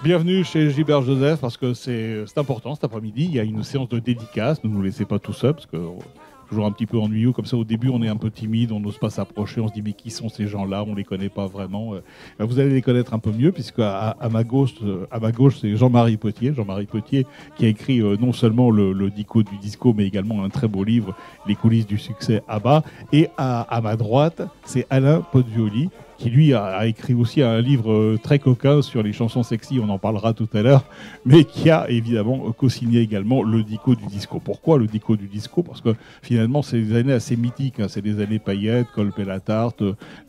Bienvenue chez Gilbert Joseph, parce que c'est important cet après-midi. Il y a une séance de dédicace. Ne nous laissez pas tout seuls, parce que toujours un petit peu ennuyeux. Comme ça, au début, on est un peu timide, on n'ose pas s'approcher. On se dit, mais qui sont ces gens-là? On ne les connaît pas vraiment. Vous allez les connaître un peu mieux, puisque à ma gauche, c'est Jean-Marie Potier. Jean-Marie Potier, qui a écrit non seulement le Dico du disco, mais également un très beau livre, Les coulisses du succès ABBA. Et à ma droite, c'est Alain Pozzuoli, qui lui a écrit aussi un livre très coquin sur les chansons sexy, on en parlera tout à l'heure, mais qui a évidemment co-signé également le Dico du disco. Pourquoi le Dico du disco? Parce que finalement, c'est des années assez mythiques, hein. C'est des années paillettes, colpe et la tarte,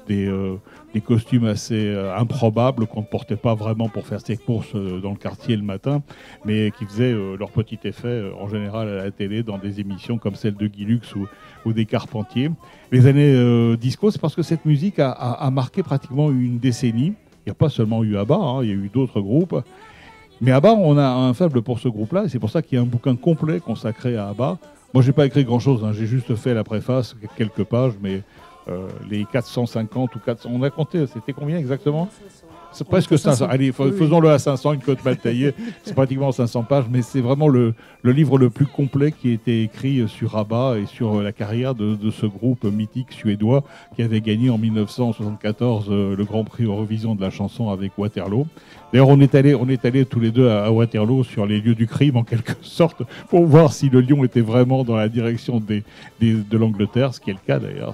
des costumes assez improbables qu'on ne portait pas vraiment pour faire ses courses dans le quartier le matin, mais qui faisaient leur petit effet en général à la télé dans des émissions comme celle de Guy Lux ou des Carpentiers. Les années disco, c'est parce que cette musique a marqué pratiquement une décennie. Il n'y a pas seulement eu ABBA, hein, il y a eu d'autres groupes. Mais ABBA, on a un faible pour ce groupe-là, et c'est pour ça qu'il y a un bouquin complet consacré à ABBA. Moi, je n'ai pas écrit grand-chose, hein, j'ai juste fait la préface, quelques pages, mais les 450 ou 400... On a compté, c'était combien exactement? C'est presque 500. Allez, faisons-le à 500, une cote mal taillée. C'est pratiquement 500 pages, mais c'est vraiment le livre le plus complet qui a été écrit sur ABBA et sur la carrière de ce groupe mythique suédois qui avait gagné en 1974 le Grand Prix Eurovision de la chanson avec Waterloo. D'ailleurs, on est allés tous les deux à Waterloo sur les lieux du crime, en quelque sorte, pour voir si le lion était vraiment dans la direction de l'Angleterre, ce qui est le cas d'ailleurs.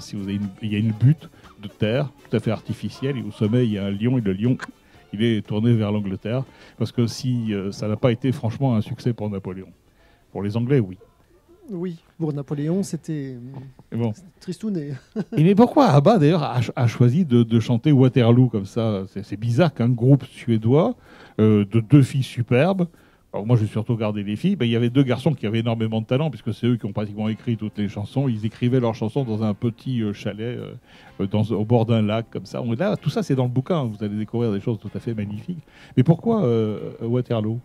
Il y a une butte de terre, tout à fait artificielle, et au sommet, il y a un lion, et le lion, il est tourné vers l'Angleterre, parce que si ça n'a pas été franchement un succès pour Napoléon. Pour les Anglais, oui. Oui, pour Napoléon, c'était bon. Tristouné. Et mais pourquoi ABBA, d'ailleurs, a choisi de chanter Waterloo comme ça? C'est bizarre qu'un groupe suédois de deux filles superbes. Alors moi, j'ai surtout regardé les filles. Ben, il y avait deux garçons qui avaient énormément de talent, puisque c'est eux qui ont pratiquement écrit toutes les chansons. Ils écrivaient leurs chansons dans un petit chalet au bord d'un lac, comme ça. Là, tout ça, c'est dans le bouquin. Vous allez découvrir des choses tout à fait magnifiques. Mais pourquoi Waterloo?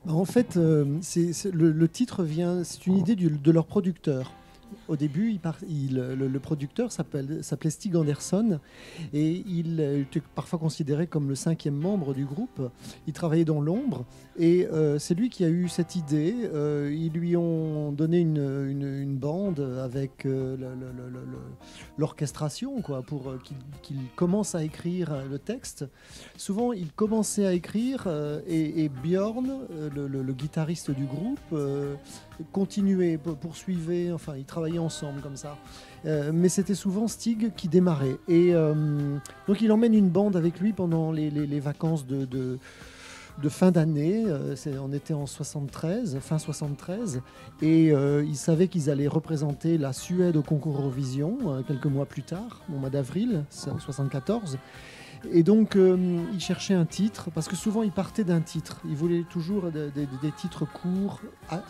En fait, le titre vient, c'est une idée de leur producteur. Au début, le producteur s'appelait Stig Andersson et il était parfois considéré comme le 5e membre du groupe. Il travaillait dans l'ombre et c'est lui qui a eu cette idée. Ils lui ont donné une bande avec l'orchestration, quoi, pour qu'il commence à écrire le texte. Souvent, il commençait à écrire et Björn, le guitariste du groupe, continuait, poursuivait, enfin, ils travaillaient ensemble comme ça. Mais c'était souvent Stig qui démarrait. Et donc il emmène une bande avec lui pendant les vacances de fin d'année. On était en 73, fin 73. Et ils savaient qu'ils allaient représenter la Suède au concours Eurovision quelques mois plus tard, au mois d'avril 74. Et donc, il cherchait un titre, parce que souvent, il partait d'un titre. Il voulait toujours des titres courts,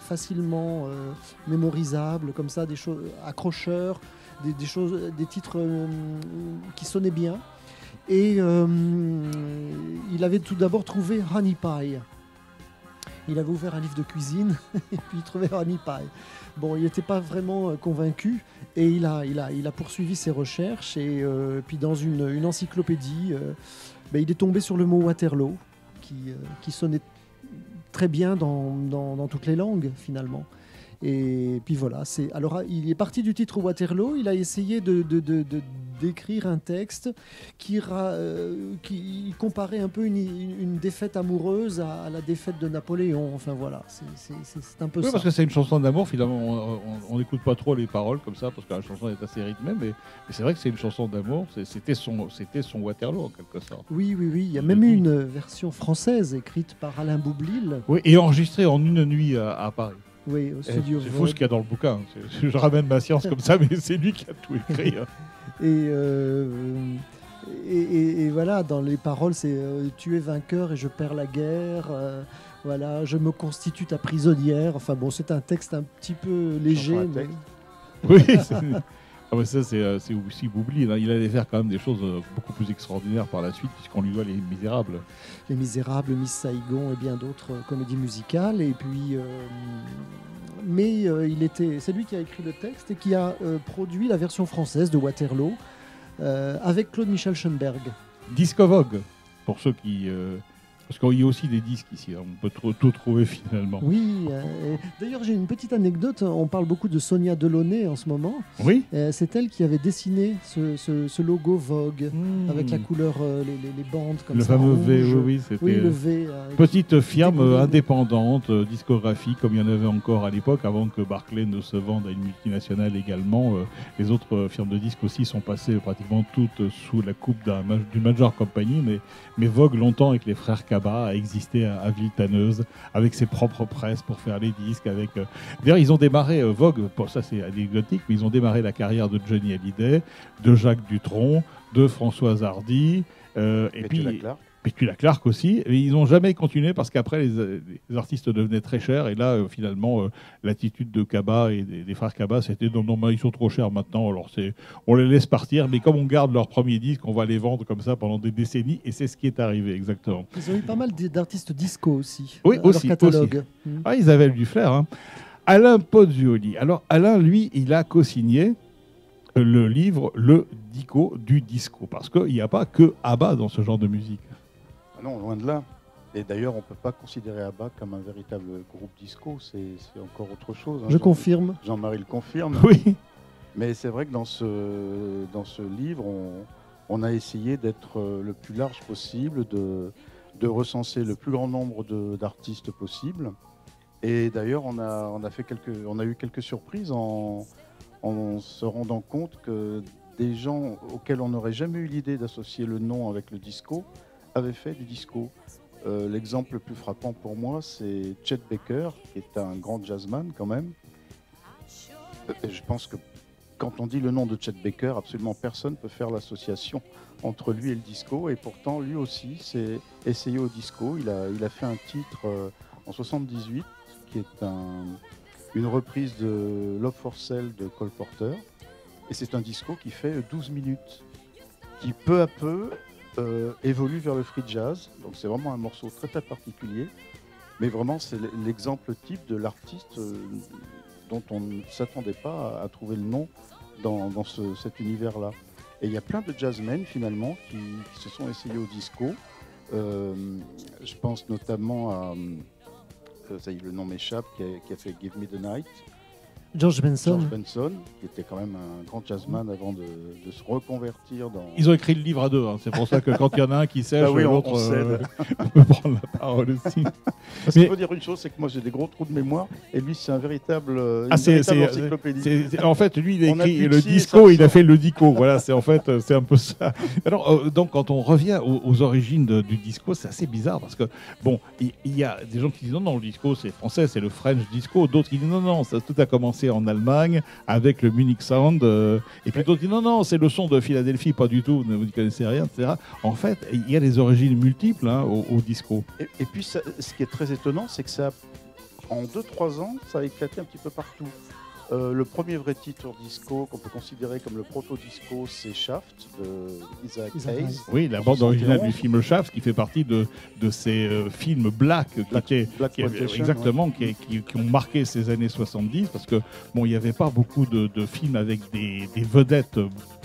facilement mémorisables, comme ça, des choses accrocheurs, des titres qui sonnaient bien. Et il avait tout d'abord trouvé Honey Pie. Il avait ouvert un livre de cuisine et puis il trouvait Honey Pie. Bon, il n'était pas vraiment convaincu et il a poursuivi ses recherches et puis dans une encyclopédie, il est tombé sur le mot Waterloo qui sonnait très bien dans toutes les langues finalement. Et puis voilà, alors il est parti du titre Waterloo, il a essayé d'écrire un texte qui comparait un peu une défaite amoureuse à la défaite de Napoléon. Enfin voilà, c'est un peu ça. Oui, parce que c'est une chanson d'amour, finalement. On n'écoute pas trop les paroles comme ça, parce que la chanson est assez rythmée, mais c'est vrai que c'est une chanson d'amour. C'était son Waterloo, en quelque sorte. Oui. Il y a même eu une version française écrite par Alain Boublil. Oui, et enregistrée en une nuit à Paris. Oui, au studio. C'est fou ce qu'il y a dans le bouquin. Je ramène ma science comme ça, mais c'est lui qui a tout écrit. Et voilà, dans les paroles, c'est tu es vainqueur et je perds la guerre. Voilà, je me constitue ta prisonnière. Enfin bon, c'est un texte un petit peu léger. Mais... Oui, ça c'est aussi Boubli. Il allait faire quand même des choses beaucoup plus extraordinaires par la suite, puisqu'on lui doit Les Misérables. Les Misérables, Miss Saigon et bien d'autres comédies musicales. Et puis, c'est lui qui a écrit le texte et qui a produit la version française de Waterloo avec Claude Michel Schoenberg. Discovogue, pour ceux qui Parce qu'il y a aussi des disques ici, hein. On peut tout trouver finalement. Oui, d'ailleurs j'ai une petite anecdote, on parle beaucoup de Sonia Delaunay en ce moment. Oui. C'est elle qui avait dessiné ce logo Vogue, avec la couleur, les bandes comme le ça. Le fameux rouge. V, oui, c'était Oui, le V. petite firme indépendante, discographie, comme il y en avait encore à l'époque, avant que Barclay ne se vende à une multinationale également. Les autres firmes de disques aussi sont passées pratiquement toutes sous la coupe d'une major compagnie, mais Vogue, longtemps avec les frères Cabas, a existé à Villetaneuse, avec ses propres presses pour faire les disques. D'ailleurs, ils ont démarré, Vogue, ça c'est anecdotique, mais ils ont démarré la carrière de Johnny Hallyday, de Jacques Dutronc, de Françoise Hardy, et puis Petula Clark aussi. Et ils n'ont jamais continué parce qu'après, les artistes devenaient très chers. Et là, finalement, l'attitude de Cabas et des frères Cabas, c'était non, ils sont trop chers maintenant. Alors, on les laisse partir. Mais comme on garde leur premier disque, on va les vendre comme ça pendant des décennies. Et c'est ce qui est arrivé, exactement. Ils ont eu pas mal d'artistes disco aussi. Oui, aussi. Leur catalogue. Aussi. Ah, ils avaient du flair. Hein. Alain Pozzuoli. Alors, Alain, lui, il a co-signé le livre Le Dico du Disco. Parce qu'il n'y a pas que ABBA dans ce genre de musique. Non, loin de là. Et d'ailleurs, on ne peut pas considérer ABBA comme un véritable groupe disco. C'est encore autre chose. Hein. Je confirme. Jean-Marie le confirme. Oui. Mais c'est vrai que dans ce livre, on a essayé d'être le plus large possible, de recenser le plus grand nombre d'artistes possible. Et d'ailleurs, on a eu quelques surprises en se rendant compte que des gens auxquels on n'aurait jamais eu l'idée d'associer le nom avec le disco avait fait du disco. L'exemple le plus frappant pour moi, c'est Chet Baker, qui est un grand jazzman quand même. Et je pense que quand on dit le nom de Chet Baker, absolument personne ne peut faire l'association entre lui et le disco. Et pourtant, lui aussi s'est essayé au disco. Il a fait un titre en 78, qui est une reprise de Love for Sale de Cole Porter. Et c'est un disco qui fait 12 minutes, qui peu à peu évolue vers le free jazz. Donc c'est vraiment un morceau très très particulier, mais vraiment c'est l'exemple type de l'artiste dont on ne s'attendait pas à trouver le nom dans cet univers-là. Et il y a plein de jazzmen finalement qui se sont essayés au disco. Je pense notamment à, ça y est, le nom m'échappe, qui a fait Give Me the Night. George Benson, qui était quand même un grand jazzman avant de se reconvertir dans... Ils ont écrit le livre à deux, hein. C'est pour ça que quand il y en a un qui sèche, oui, l'autre peut prendre la parole aussi. Parce qu'il faut dire une chose, c'est que moi j'ai des gros trous de mémoire, et lui c'est un véritable encyclopédie. En fait, lui il a écrit le disco, il a fait le dico, voilà, c'est un peu ça. Alors, donc quand on revient aux origines du disco, c'est assez bizarre, parce que, bon, il y a des gens qui disent non, le disco c'est français, c'est le French disco, d'autres qui disent non, ça tout a commencé en Allemagne avec le Munich Sound, et puis d'autres disent non, c'est le son de Philadelphie, pas du tout, vous ne connaissez rien, etc. En fait, il y a des origines multiples, hein, au disco. Et puis ce qui est très étonnant, c'est que ça, en 2-3 ans, ça a éclaté un petit peu partout. Le premier vrai titre disco qu'on peut considérer comme le proto-disco, c'est Shaft de Isaac Hayes. Oui, la bande originale du film Shaft, qui fait partie de ces films Black qui ont marqué ces années 70, parce que bon, il n'y avait pas beaucoup de films avec des vedettes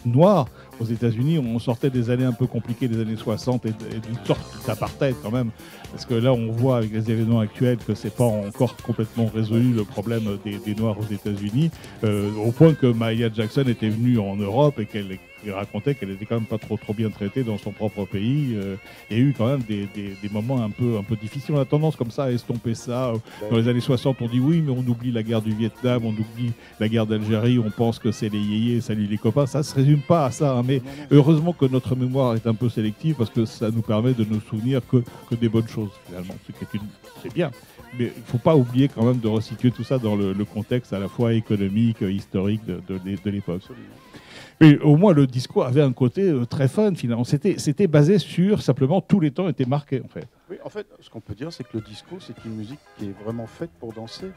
noires aux États-Unis. On sortait des années un peu compliquées des années 60 et d'une sorte d'apartheid quand même, parce que là on voit avec les événements actuels que c'est pas encore complètement résolu le problème des Noirs aux États-Unis, au point que Mahalia Jackson était venue en Europe et qu'elle racontait qu'elle était quand même pas trop bien traitée dans son propre pays. Il y a eu quand même des moments un peu difficiles. On a tendance comme ça à estomper ça. Dans les années 60, on dit oui, mais on oublie la guerre du Vietnam, on oublie la guerre d'Algérie, on pense que c'est les yéyés, salut les copains. Ça se résume pas à ça, hein, mais heureusement que notre mémoire est un peu sélective, parce que ça nous permet de nous souvenir que des bonnes choses finalement. C'est bien. Mais il ne faut pas oublier quand même de resituer tout ça dans le contexte à la fois économique, historique de l'époque. Mais au moins, le disco avait un côté très fun, finalement. C'était basé sur, simplement, tous les temps étaient marqués, en fait. Oui, en fait, ce qu'on peut dire, c'est que le disco, c'est une musique qui est vraiment faite pour danser.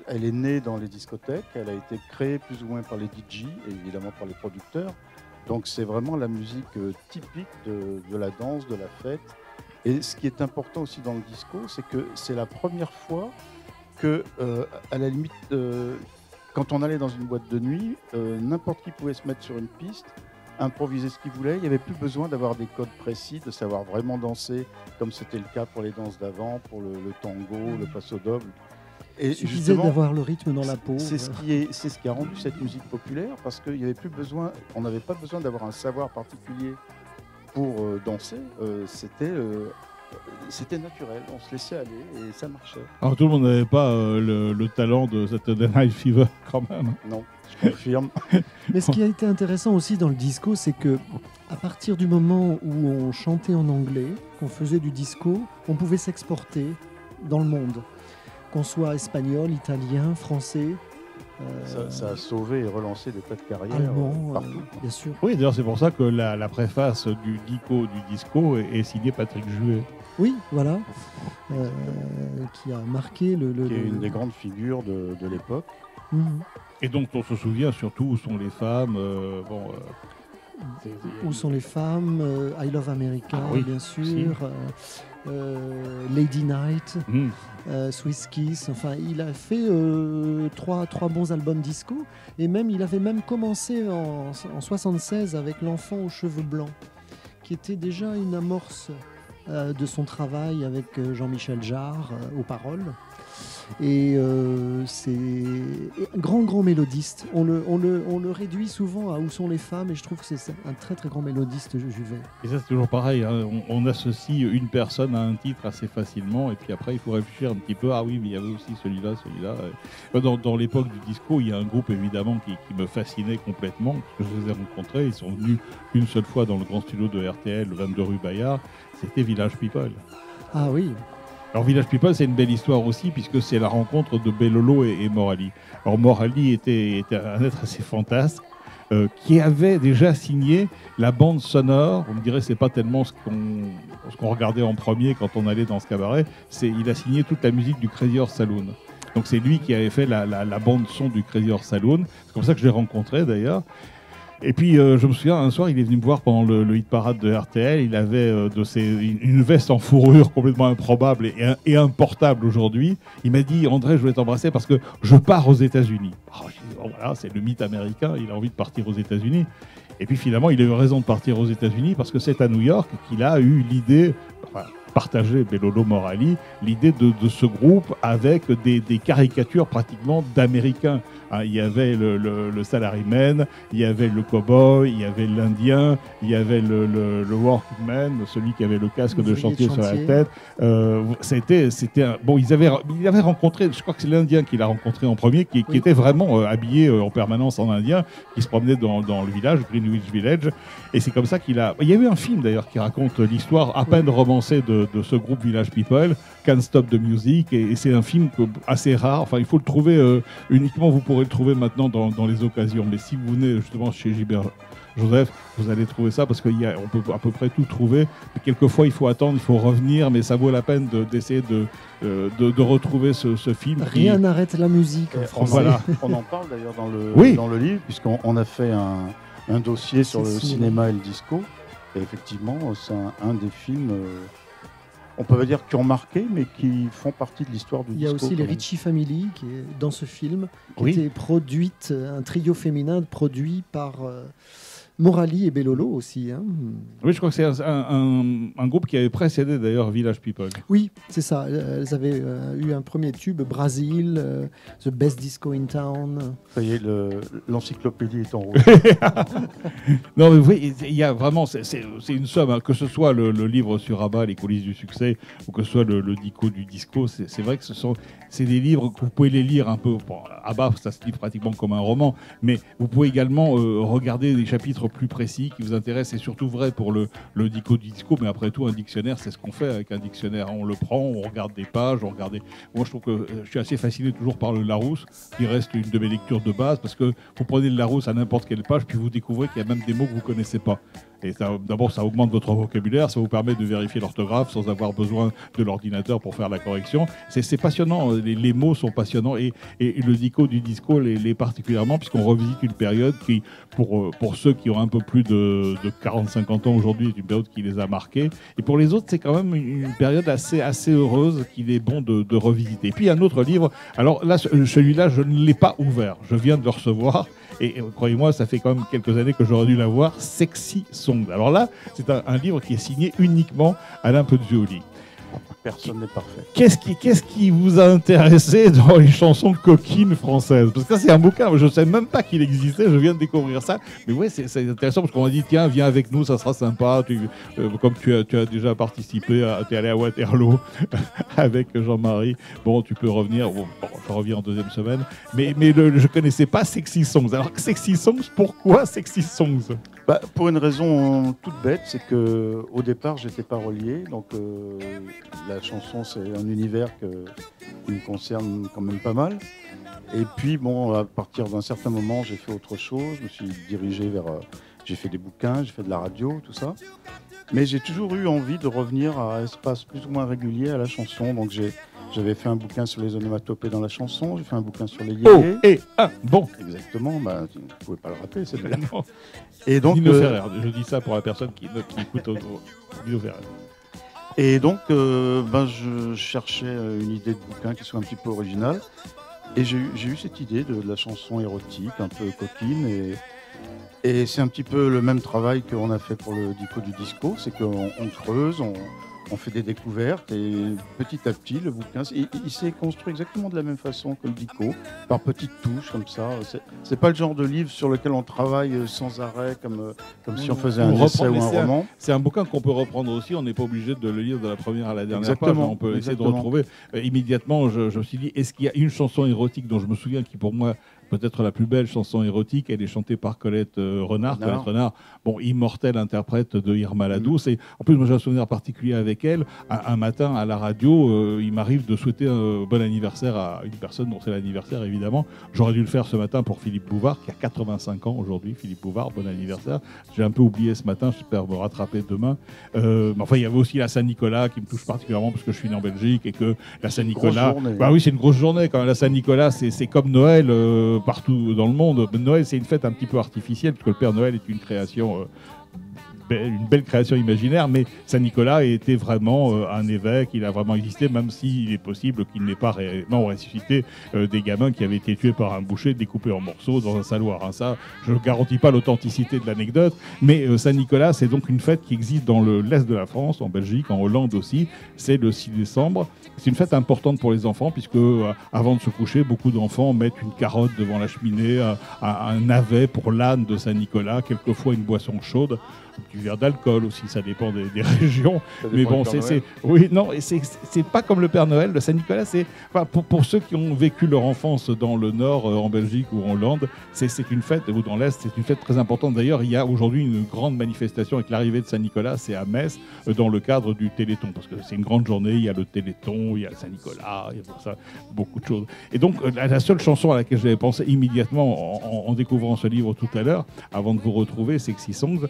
Elle est née dans les discothèques, elle a été créée plus ou moins par les DJ, et évidemment par les producteurs. Donc c'est vraiment la musique typique de la danse, de la fête. Et ce qui est important aussi dans le disco, c'est que c'est la première fois que, à la limite, quand on allait dans une boîte de nuit, n'importe qui pouvait se mettre sur une piste improviser ce qu'il voulait. Il n'y avait plus besoin d'avoir des codes précis, de savoir vraiment danser, comme c'était le cas pour les danses d'avant, pour le tango, le passo doble. Et Il suffisait justement, d'avoir le rythme dans la peau. c'est ce qui a rendu cette musique populaire, parce qu'il n'y avait plus besoin, on n'avait pas besoin d'avoir un savoir particulier pour danser. C'était naturel, on se laissait aller et ça marchait. Alors tout le monde n'avait pas le talent de Saturday Night Fever quand même. Non, je confirme. Mais ce qui a été intéressant aussi dans le disco, c'est que à partir du moment où on chantait en anglais, qu'on faisait du disco, on pouvait s'exporter dans le monde. Qu'on soit espagnol, italien, français, Ça a sauvé et relancé des tas de carrières allemand, partout. bien sûr. Oui, d'ailleurs c'est pour ça que la préface du disco est signée Patrick Juet. Oui, voilà, qui a marqué le. Qui est une des grandes figures de l'époque. Mhm. Et donc on se souvient surtout où sont les femmes. Où sont les femmes, I Love America, Ah oui, bien sûr, aussi. Lady Night, Hmm. Swiss Kiss. Enfin, il a fait trois bons albums disco. Et même, il avait même commencé en 76 avec L'Enfant aux cheveux blancs, qui était déjà une amorce de son travail avec Jean-Michel Jarre aux paroles. Et c'est un grand mélodiste. On le réduit souvent à Où sont les femmes, et je trouve que c'est un très grand mélodiste, Juvet. Et ça c'est toujours pareil, hein. On associe une personne à un titre assez facilement et puis après il faut réfléchir un petit peu, ah oui mais il y avait aussi celui-là. Dans l'époque du disco, il y a un groupe évidemment qui me fascinait complètement, parce que je les ai rencontrés, ils sont venus une seule fois dans le grand studio de RTL, le 22 rue Bayard, c'était Village People. Ah oui, Alors Village People, c'est une belle histoire aussi, puisque c'est la rencontre de Bellolo et Morali. Alors Morali était un être assez fantasque, qui avait déjà signé la bande sonore. Vous me direz, c'est pas tellement ce qu'on regardait en premier quand on allait dans ce cabaret. Il a signé toute la musique du Crazy Horse Saloon. Donc c'est lui qui avait fait la bande son du Crazy Horse Saloon. C'est comme ça que je l'ai rencontré d'ailleurs. Et puis, je me souviens, un soir, il est venu me voir pendant le hit parade de RTL. Il avait une veste en fourrure complètement improbable et importable aujourd'hui. Il m'a dit, André, je voulais t'embrasser parce que je pars aux États-Unis. Oh, j'ai dit, oh, voilà, c'est le mythe américain, il a envie de partir aux États-Unis. Et puis finalement, il a eu raison de partir aux États-Unis parce que c'est à New York qu'il a eu l'idée, enfin, partagé Bellolo Morali, l'idée de ce groupe avec des caricatures pratiquement d'Américains. Hein, il y avait le salaryman, il y avait le cowboy, il y avait l'Indien, il y avait le workman, celui qui avait le casque de chantier sur la tête. Bon, il avait rencontré, je crois que c'est l'Indien qu'il a rencontré en premier, qui était vraiment habillé en permanence en Indien, qui se promenait dans le village, Greenwich Village. Et c'est comme ça qu'il a... Il y a eu un film d'ailleurs qui raconte l'histoire à peine romancée de ce groupe Village People, Can't Stop the Music, et c'est un film assez rare. Enfin, il faut le trouver uniquement, vous pourrez le trouver maintenant dans les occasions. Mais si vous venez justement chez Gilbert Joseph, vous allez trouver ça parce qu'on peut à peu près tout trouver. Mais quelquefois, il faut attendre, il faut revenir, mais ça vaut la peine d'essayer de retrouver ce film. Rien n'arrête la musique en français. Voilà. On en parle d'ailleurs dans Oui. le livre, puisqu'on a fait un dossier sur le cinéma et le disco. Et effectivement, c'est un des films, on peut pas dire qui ont marqué, mais qui font partie de l'histoire du disco. Il y a aussi les quand même. Ritchie Family qui est dans ce film, qui Oui. était produite, un trio féminin produit par Morali et Bellolo aussi. Hein. Oui, je crois que c'est un groupe qui avait précédé d'ailleurs Village People. Oui, c'est ça. Elles avaient eu un premier tube, Brazil, The Best Disco in Town. Ça y est, l'encyclopédie est en route. Non, mais vous voyez, il y a vraiment, c'est une somme, hein, que ce soit le livre sur ABBA, les coulisses du succès, ou que ce soit le dico du disco, c'est vrai que c'est des livres que vous pouvez les lire un peu. Bon, ABBA, ça se lit pratiquement comme un roman, mais vous pouvez également regarder des chapitres plus précis qui vous intéressent. C'est surtout vrai pour le dico du disco, mais après tout, un dictionnaire, c'est ce qu'on fait avec un dictionnaire. On le prend, on regarde des pages, on regarde des... Moi, je trouve que je suis assez fasciné toujours par le Larousse, qui reste une de mes lectures de base, parce que vous prenez le Larousse à n'importe quelle page, puis vous découvrez qu'il y a même des mots que vous ne connaissez pas. Et d'abord, ça augmente votre vocabulaire, ça vous permet de vérifier l'orthographe sans avoir besoin de l'ordinateur pour faire la correction. C'est passionnant, les mots sont passionnants, et le dico du disco l'est particulièrement, puisqu'on revisite une période qui, pour ceux qui ont un peu plus de 40-50 ans aujourd'hui, est une période qui les a marqués. Et pour les autres, c'est quand même une période assez heureuse qu'il est bon de revisiter. Et puis, un autre livre, alors là, celui-là, je ne l'ai pas ouvert. Je viens de le recevoir. Et croyez-moi, ça fait quand même quelques années que j'aurais dû l'avoir. Sexy Song. Alors là, c'est un livre qui est signé uniquement Alain Pezzuoli. Personne n'est parfait. Qu'est-ce qui vous a intéressé dans les chansons coquines françaises? Parce que ça, c'est un bouquin, je ne savais même pas qu'il existait, je viens de découvrir ça. Mais ouais, c'est intéressant parce qu'on m'a dit, tiens, viens avec nous, ça sera sympa. Comme tu as déjà participé, tu es allé à Waterloo avec Jean-Marie. Bon, tu peux revenir. Bon, je reviens en deuxième semaine. Mais je ne connaissais pas Sexy Songs. Alors, Sexy Songs, pourquoi Sexy Songs? Pour une raison toute bête, c'est que au départ, j'étais parolier, donc la chanson, c'est un univers qui me concerne quand même pas mal. Et puis, bon, à partir d'un certain moment, j'ai fait autre chose. Je me suis dirigé vers... j'ai fait des bouquins, j'ai fait de la radio, tout ça. Mais j'ai toujours eu envie de revenir à un espace plus ou moins régulier à la chanson. Donc, j'avais fait un bouquin sur les onomatopées dans la chanson, j'ai fait un bouquin sur les yéyés. Oh, et un, bon. Exactement, tu ne pouvais pas le rater, c'est bien. Non. Et donc, Nino Ferrer, je dis ça pour la personne qui écoute Nino Ferrer. Et donc, je cherchais une idée de bouquin qui soit un petit peu originale. Et j'ai eu cette idée de la chanson érotique, un peu coquine. Et c'est un petit peu le même travail qu'on a fait pour le Dico du Disco. C'est qu'on creuse, on fait des découvertes. Et petit à petit, le bouquin, il s'est construit exactement de la même façon que le Dico, par petites touches, comme ça. C'est pas le genre de livre sur lequel on travaille sans arrêt, comme si on faisait un essai ou un roman. C'est un bouquin qu'on peut reprendre aussi. On n'est pas obligé de le lire de la première à la dernière Exactement, page. On peut essayer de retrouver. Immédiatement, je me suis dit, est-ce qu'il y a une chanson érotique dont je me souviens qui, pour moi, peut-être la plus belle chanson érotique, elle est chantée par Colette Renard. Colette Renard, bon, immortelle interprète de Irma la Douce. Et en plus, moi, j'ai un souvenir particulier avec elle. Un matin, à la radio, il m'arrive de souhaiter un bon anniversaire à une personne dont c'est l'anniversaire, évidemment. J'aurais dû le faire ce matin pour Philippe Bouvard, qui a 85 ans aujourd'hui. Philippe Bouvard, bon anniversaire. J'ai un peu oublié ce matin, j'espère me rattraper demain. Mais enfin, il y avait aussi la Saint-Nicolas qui me touche particulièrement parce que je suis né en Belgique et que la Saint-Nicolas... Bah oui, c'est une grosse journée quand même. La Saint-Nicolas, c'est comme Noël partout dans le monde. Noël, c'est une fête un petit peu artificielle puisque le Père Noël est une création... une belle création imaginaire, mais Saint-Nicolas était vraiment un évêque, il a vraiment existé, même s'il est possible qu'il n'ait pas réellement ressuscité des gamins qui avaient été tués par un boucher, découpés en morceaux dans un saloir. Hein. Ça, je ne garantis pas l'authenticité de l'anecdote, mais Saint-Nicolas, c'est donc une fête qui existe dans l'est de la France, en Belgique, en Hollande aussi. C'est le 6 décembre. C'est une fête importante pour les enfants, puisque avant de se coucher, beaucoup d'enfants mettent une carotte devant la cheminée, un navet pour l'âne de Saint-Nicolas, quelquefois une boisson chaude. Du verre d'alcool aussi, ça dépend des régions. Mais bon, c'est pas comme le Père Noël. Le Saint-Nicolas, c'est pour ceux qui ont vécu leur enfance dans le Nord, en Belgique ou en Hollande, c'est une fête, ou dans l'Est, c'est une fête très importante. D'ailleurs, il y a aujourd'hui une grande manifestation avec l'arrivée de Saint-Nicolas, c'est à Metz, dans le cadre du Téléthon, parce que c'est une grande journée. Il y a le Téléthon, il y a le Saint-Nicolas, il y a pour ça beaucoup de choses. Et donc, la seule chanson à laquelle j'avais pensé immédiatement en découvrant ce livre tout à l'heure, avant de vous retrouver, Sexy Songs,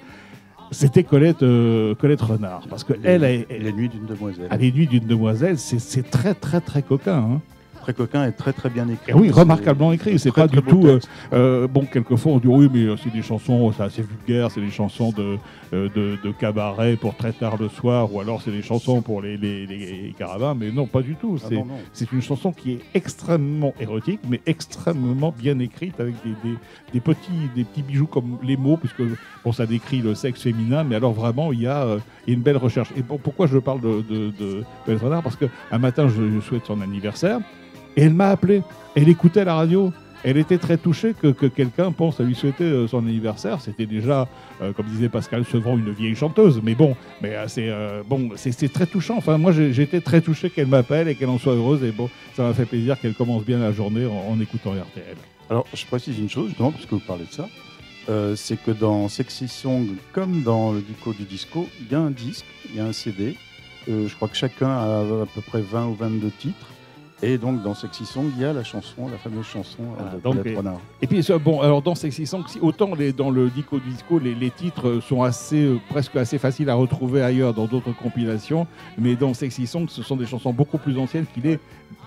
c'était Colette Renard, parce que Les Nuits d'une demoiselle. Les Nuits d'une demoiselle, c'est très très très coquin. Hein. Très coquin et très très bien écrit. Et oui, remarquablement écrit. C'est pas du tout. Bon, quelquefois on dit oui, mais c'est des chansons, c'est assez vulgaire, c'est des chansons de cabaret pour très tard le soir, ou alors c'est des chansons pour les caravans. Mais non, pas du tout. C'est une chanson qui est extrêmement érotique, mais extrêmement bien écrite, avec des petits bijoux comme les mots, puisque bon, ça décrit le sexe féminin, mais alors vraiment il y a une belle recherche. Et bon, pourquoi je parle de Colette Renard? Parce qu'un matin je souhaite son anniversaire. Et elle m'a appelé, elle écoutait la radio, elle était très touchée que quelqu'un pense à lui souhaiter son anniversaire. C'était déjà, comme disait Pascal Sevran, une vieille chanteuse, mais bon, c'est très touchant. Enfin, moi j'étais très touché qu'elle m'appelle et qu'elle en soit heureuse, et bon, ça m'a fait plaisir qu'elle commence bien la journée en écoutant RTL. Alors, je précise une chose, justement, parce que vous parlez de ça, c'est que dans Sexy Song, comme dans le Dico du Disco, il y a un disque, il y a un CD, je crois que chacun a à peu près 20 ou 22 titres. Et donc, dans Sexy Song, il y a la chanson, la fameuse chanson de Colette Renard. Et puis, bon, alors dans Sexy Song, autant dans le Dico Disco, les titres sont presque assez faciles à retrouver ailleurs dans d'autres compilations, mais dans Sexy Song, ce sont des chansons beaucoup plus anciennes qu'il est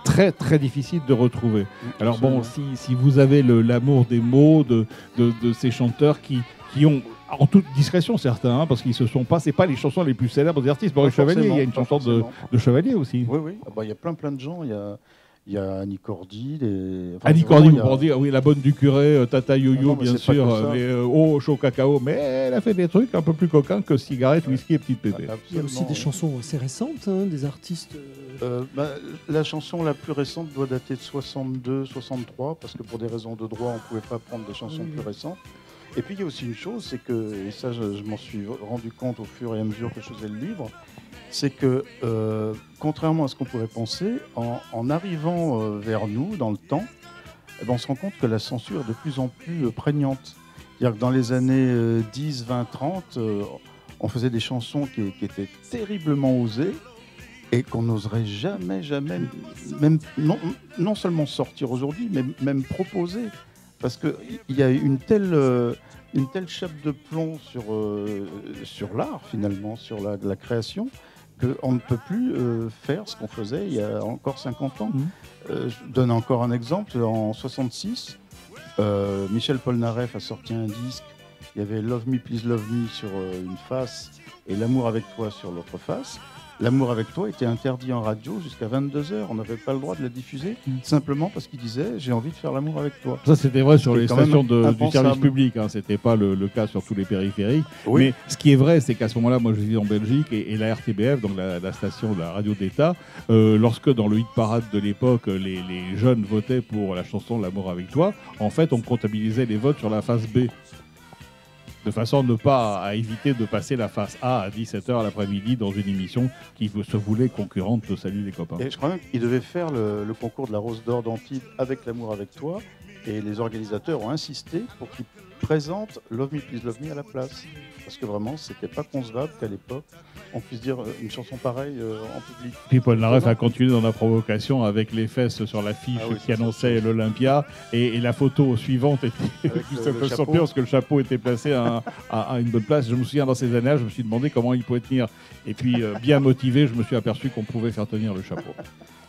très très difficile de retrouver. Alors bon, si vous avez l'amour des mots de ces chanteurs qui ont En toute discrétion, certains, parce qu'ils se sont pas. C'est pas les chansons les plus célèbres des artistes. Maurice Chevalier, il y a une chanson de Chevalier aussi. Oui, oui. Ah bah, il y a plein de gens. Il y a Annie Cordy. Annie Cordy, vous pourrez dire, oui, la bonne du curé, Tata Yo-Yo, bien sûr, Oh, chaud cacao. Mais elle a fait des trucs un peu plus coquins que cigarettes, whisky et petite pépé. Il y a aussi des chansons assez récentes, des artistes. La chanson la plus récente doit dater de 62, 63, parce que pour des raisons de droit, on ne pouvait pas prendre des chansons plus récentes. Et puis il y a aussi une chose, c'est que, et ça je m'en suis rendu compte au fur et à mesure que je faisais le livre, c'est que contrairement à ce qu'on pourrait penser, en arrivant vers nous dans le temps, on se rend compte que la censure est de plus en plus prégnante. C'est-à-dire que dans les années 10, 20, 30, on faisait des chansons qui étaient terriblement osées et qu'on n'oserait jamais, même non seulement sortir aujourd'hui, mais même proposer. Parce qu'il y a une telle chape de plomb sur l'art, finalement, sur la création, qu'on ne peut plus faire ce qu'on faisait il y a encore 50 ans. Je donne encore un exemple. En 66, Michel Polnareff a sorti un disque. Il y avait Love Me, Please Love Me sur une face et L'amour avec toi sur l'autre face. L'amour avec toi était interdit en radio jusqu'à 22h. On n'avait pas le droit de la diffuser, simplement parce qu'il disait « j'ai envie de faire l'amour avec toi ». Ça, c'était vrai sur les stations du service public. Hein. Ce n'était pas le cas sur tous les périphériques. Oui. Mais ce qui est vrai, c'est qu'à ce moment-là, moi, je vivais en Belgique et la RTBF, donc la station de la radio d'État, lorsque dans le hit parade de l'époque, les jeunes votaient pour la chanson « L'amour avec toi », en fait, on comptabilisait les votes sur la face B. De façon à éviter de passer la face A à 17h l'après-midi dans une émission qui se voulait concurrente de Salut les copains. Et je crois même qu'il devait faire le concours de la Rose d'Or d'Antibes avec L'amour avec toi. Et les organisateurs ont insisté pour qu'ils présentent Love Me, Please Love Me à la place. Parce que vraiment, c'était pas concevable qu'à l'époque, on puisse dire une chanson pareille en public. Puis Polnareff a continué dans la provocation avec les fesses sur l'affiche qui annonçait l'Olympia. Et la photo suivante était juste un peu surpris parce que le chapeau était placé à une bonne place. Je me souviens, dans ces années-là, je me suis demandé comment il pouvait tenir. Et puis, bien motivé, je me suis aperçu qu'on pouvait faire tenir le chapeau.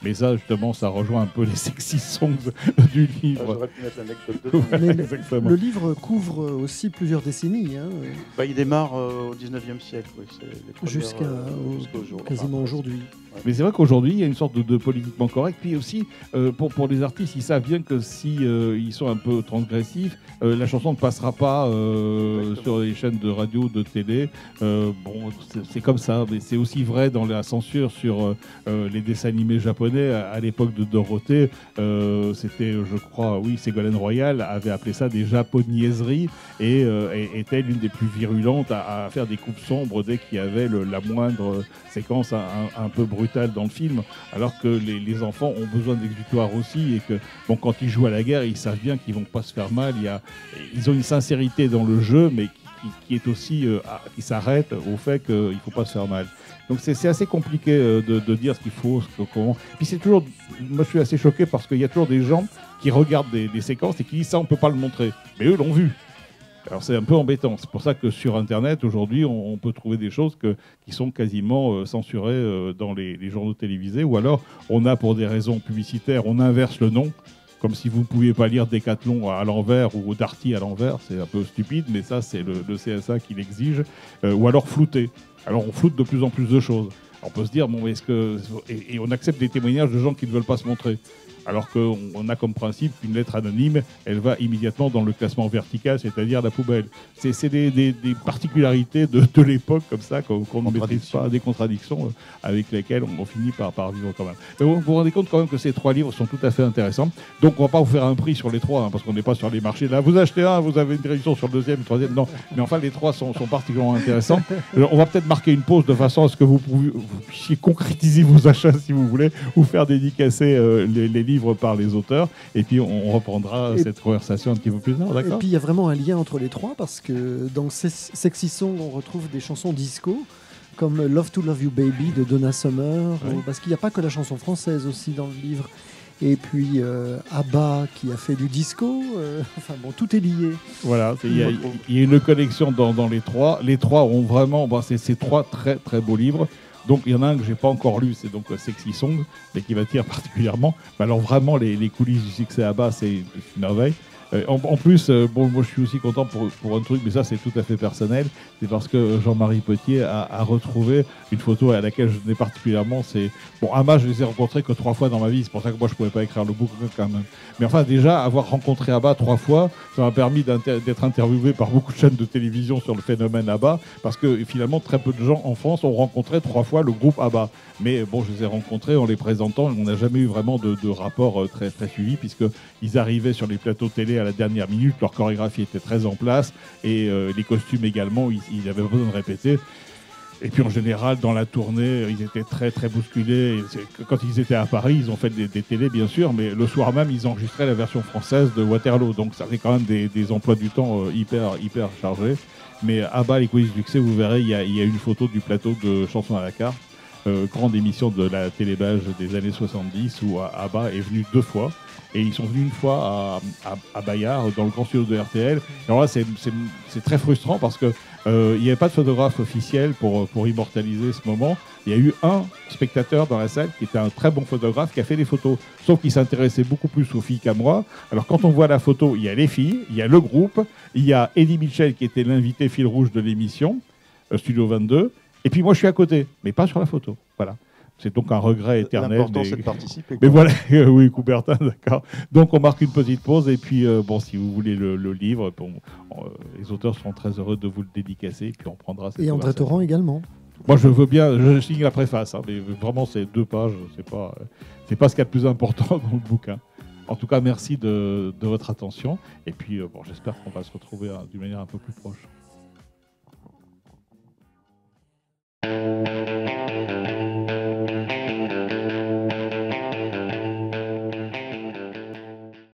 Mais ça, justement, ça rejoint un peu les sexy songs du livre. J'aurais pu mettre l'anecdote dedans. Le livre couvre aussi plusieurs décennies. Il démarre au 19e siècle, jusqu'au jour, quasiment aujourd'hui. Ouais. Mais c'est vrai qu'aujourd'hui, il y a une sorte de politiquement correct. Puis aussi, pour les artistes, ils savent bien que si ils sont un peu transgressifs, la chanson ne passera pas sur les chaînes de radio, de télé. C'est comme ça. Mais c'est aussi vrai dans la censure sur les dessins animés japonais. À l'époque de Dorothée, c'était, je crois, Ségolène Royal avait appelé ça des japoniaiseries et était l'une des plus virulentes à faire des coupes sombres dès qu'il y avait la moindre séquence un peu brutale dans le film, alors que les enfants ont besoin d'exutoire aussi et que quand ils jouent à la guerre, ils savent bien qu'ils vont pas se faire mal. Ils ont une sincérité dans le jeu, mais qui est aussi qui s'arrête au fait qu'il ne faut pas se faire mal. Donc c'est assez compliqué de dire ce qu'il faut, comment. Puis c'est toujours, moi je suis assez choqué parce qu'il y a toujours des gens qui regardent des séquences et qui disent ça on peut pas le montrer, mais eux l'ont vu. Alors c'est un peu embêtant. C'est pour ça que sur Internet aujourd'hui on peut trouver des choses qui sont quasiment censurées dans les journaux télévisés, ou alors on a pour des raisons publicitaires, on inverse le nom. Comme si vous ne pouviez pas lire Décathlon à l'envers ou Darty à l'envers, c'est un peu stupide, mais ça c'est le CSA qui l'exige, ou alors flouter. Alors on floute de plus en plus de choses. On peut se dire, et on accepte des témoignages de gens qui ne veulent pas se montrer. Alors qu'on a comme principe qu'une lettre anonyme, elle va immédiatement dans le classement vertical, c'est-à-dire la poubelle. C'est des particularités de l'époque comme ça qu'on ne maîtrise pas, des contradictions avec lesquelles on finit par vivre quand même. Mais vous vous rendez compte quand même que ces 3 livres sont tout à fait intéressants. Donc on ne va pas vous faire un prix sur les 3, parce qu'on n'est pas sur les marchés. Là, vous achetez un, vous avez une réduction sur le 2e, le 3e, non. Mais enfin, les 3 sont particulièrement intéressants. On va peut-être marquer une pause de façon à ce que vous puissiez concrétiser vos achats si vous voulez, ou faire dédicacer les livres par les auteurs, et puis on reprendra cette conversation un petit peu plus tard, d'accord ? Et puis il y a vraiment un lien entre les 3, parce que dans Sexy Song, on retrouve des chansons disco, comme Love to Love You Baby de Donna Summer, parce qu'il n'y a pas que la chanson française aussi dans le livre. Et puis ABBA qui a fait du disco, tout est lié. Voilà, il y a une collection dans les 3. Les 3 ont vraiment, c'est 3 très très beaux livres. Donc il y en a un que j'ai pas encore lu, c'est donc Sexy Song, mais qui m'attire particulièrement. Mais alors vraiment les coulisses du succès ABBA, c'est une merveille. En plus, moi je suis aussi content pour un truc, mais ça c'est tout à fait personnel, c'est parce que Jean-Marie Potier a retrouvé une photo à laquelle je tenais particulièrement. Bon, Abba, je les ai rencontrés que 3 fois dans ma vie, c'est pour ça que moi je pouvais pas écrire le bouquin quand même. Mais enfin, déjà, avoir rencontré Abba 3 fois, ça m'a permis d'être interviewé par beaucoup de chaînes de télévision sur le phénomène Abba, parce que finalement, très peu de gens en France ont rencontré 3 fois le groupe Abba. Mais bon, je les ai rencontrés en les présentant, on n'a jamais eu vraiment de rapport très, très suivi, puisqu'ils arrivaient sur les plateaux télé à la dernière minute, leur chorégraphie était très en place, et les costumes également, ils n'avaient pas besoin de répéter. Et puis en général, dans la tournée, ils étaient très très bousculés. Quand ils étaient à Paris, ils ont fait des télés bien sûr, mais le soir même, ils enregistraient la version française de Waterloo. Donc ça fait quand même des emplois du temps hyper chargés. Mais à bas les coulisses du succès, vous verrez, il y a une photo du plateau de Chansons à la carte, grande émission de la télé belge des années 70, où Abba est venu 2 fois. Et ils sont venus une fois à Bayard, dans le grand studio de RTL. Et alors là, c'est très frustrant parce qu'il n'y avait pas de photographe officiel pour immortaliser ce moment. Il y a eu un spectateur dans la salle qui était un très bon photographe qui a fait des photos. Sauf qu'il s'intéressait beaucoup plus aux filles qu'à moi. Alors quand on voit la photo, il y a les filles, il y a le groupe, il y a Eddie Mitchell qui était l'invité fil rouge de l'émission, Studio 22. Et puis moi, je suis à côté, mais pas sur la photo. Voilà. C'est donc un regret éternel. L'important, c'est de participer. Mais voilà, oui, Coubertin, d'accord. Donc, on marque une petite pause. Et puis, si vous voulez le livre, les auteurs seront très heureux de vous le dédicacer. Et puis, on prendra cette Et André Torrent également. Moi, je veux bien, je signe la préface. Mais vraiment, c'est 2 pages. C'est pas ce qu'il y a de plus important dans le bouquin. En tout cas, merci de votre attention. Et puis, j'espère qu'on va se retrouver d'une manière un peu plus proche.